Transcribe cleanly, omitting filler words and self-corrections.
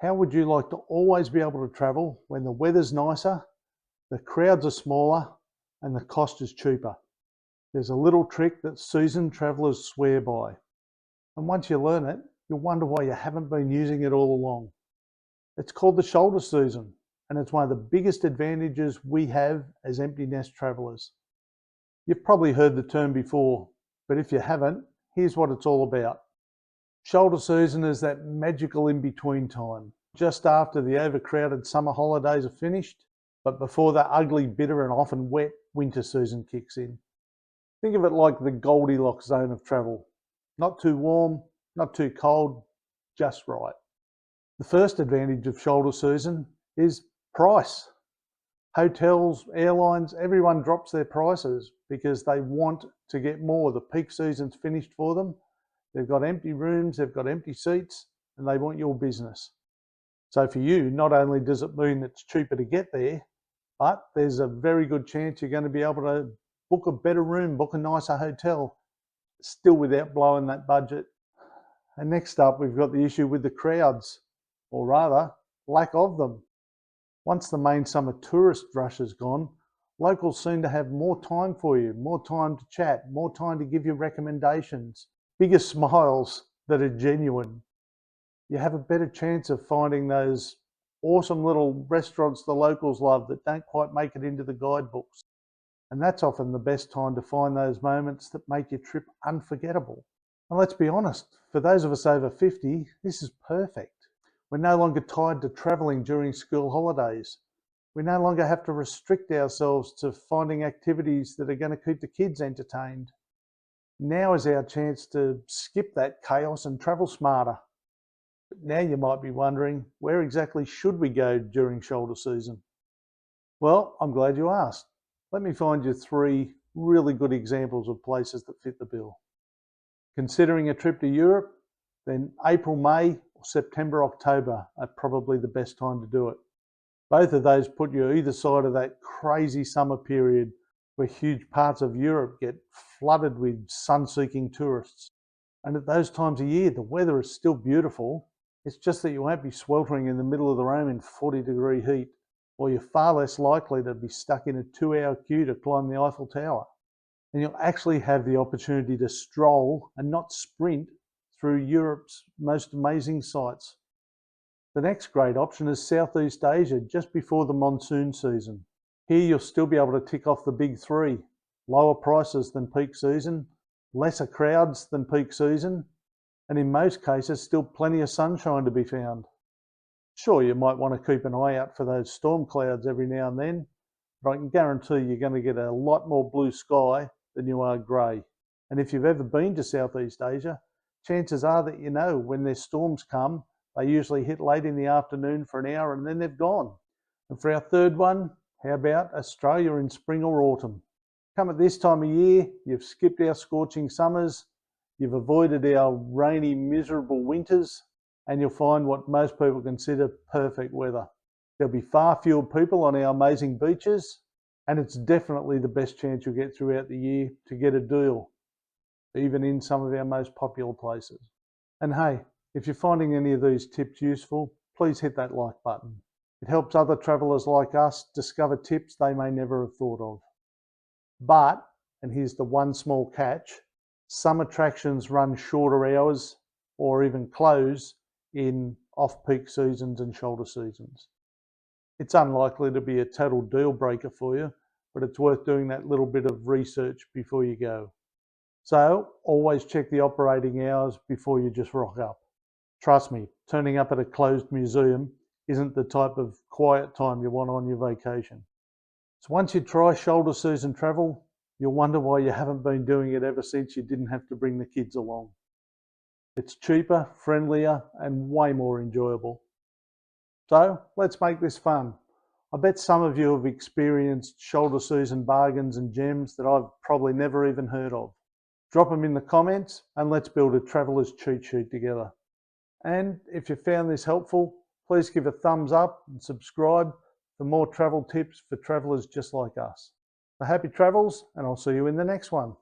How would you like to always be able to travel when the weather's nicer, the crowds are smaller, and the cost is cheaper? There's a little trick that seasoned travellers swear by. And once you learn it, you'll wonder why you haven't been using it all along. It's called the shoulder season, and it's one of the biggest advantages we have as empty nest travellers. You've probably heard the term before, but if you haven't, here's what it's all about. Shoulder season is that magical in-between time, just after the overcrowded summer holidays are finished, but before the ugly, bitter and often wet winter season kicks in. Think of it like the Goldilocks zone of travel. Not too warm, not too cold, just right. The first advantage of shoulder season is price. Hotels, airlines, everyone drops their prices because they want to get more. The peak season's finished for them. They've got empty rooms, they've got empty seats, and they want your business. So for you, not only does it mean it's cheaper to get there, but there's a very good chance you're going to be able to book a better room, book a nicer hotel, still without blowing that budget. And next up, we've got the issue with the crowds, or rather, lack of them. Once the main summer tourist rush is gone, locals seem to have more time for you, more time to chat, more time to give you recommendations, bigger smiles that are genuine. You have a better chance of finding those awesome little restaurants the locals love that don't quite make it into the guidebooks. And that's often the best time to find those moments that make your trip unforgettable. And let's be honest, for those of us over 50, this is perfect. We're no longer tied to travelling during school holidays. We no longer have to restrict ourselves to finding activities that are going to keep the kids entertained. Now is our chance to skip that chaos and travel smarter. But now you might be wondering, where exactly should we go during shoulder season? Well, I'm glad you asked. Let me find you 3 really good examples of places that fit the bill. Considering a trip to Europe, then April, May, or September, October are probably the best time to do it. Both of those put you either side of that crazy summer period where huge parts of Europe get flooded with sun-seeking tourists. And at those times of year, the weather is still beautiful. It's just that you won't be sweltering in the middle of the room in 40-degree heat, or you're far less likely to be stuck in a 2-hour queue to climb the Eiffel Tower. And you'll actually have the opportunity to stroll and not sprint through Europe's most amazing sights. The next great option is Southeast Asia, just before the monsoon season. Here you'll still be able to tick off the big 3, lower prices than peak season, lesser crowds than peak season, and in most cases still plenty of sunshine to be found. Sure, you might want to keep an eye out for those storm clouds every now and then, but I can guarantee you're going to get a lot more blue sky than you are grey. And if you've ever been to Southeast Asia, chances are that you know when their storms come, they usually hit late in the afternoon for an hour and then they've gone. And for our third one, how about Australia in spring or autumn? Come at this time of year, you've skipped our scorching summers, you've avoided our rainy, miserable winters, and you'll find what most people consider perfect weather. There'll be far fewer people on our amazing beaches, and it's definitely the best chance you'll get throughout the year to get a deal, even in some of our most popular places. And hey, if you're finding any of these tips useful, please hit that like button. It helps other travellers like us discover tips they may never have thought of. But, and here's the one small catch, some attractions run shorter hours or even close in off-peak seasons and shoulder seasons. It's unlikely to be a total deal breaker for you, but it's worth doing that little bit of research before you go. So always check the operating hours before you just rock up. Trust me, turning up at a closed museum isn't the type of quiet time you want on your vacation. So once you try shoulder season travel, you'll wonder why you haven't been doing it ever since you didn't have to bring the kids along. It's cheaper, friendlier, and way more enjoyable. So let's make this fun. I bet some of you have experienced shoulder season bargains and gems that I've probably never even heard of. Drop them in the comments and let's build a traveller's cheat sheet together. And if you found this helpful, please give a thumbs up and subscribe for more travel tips for travellers just like us. So happy travels, and I'll see you in the next one.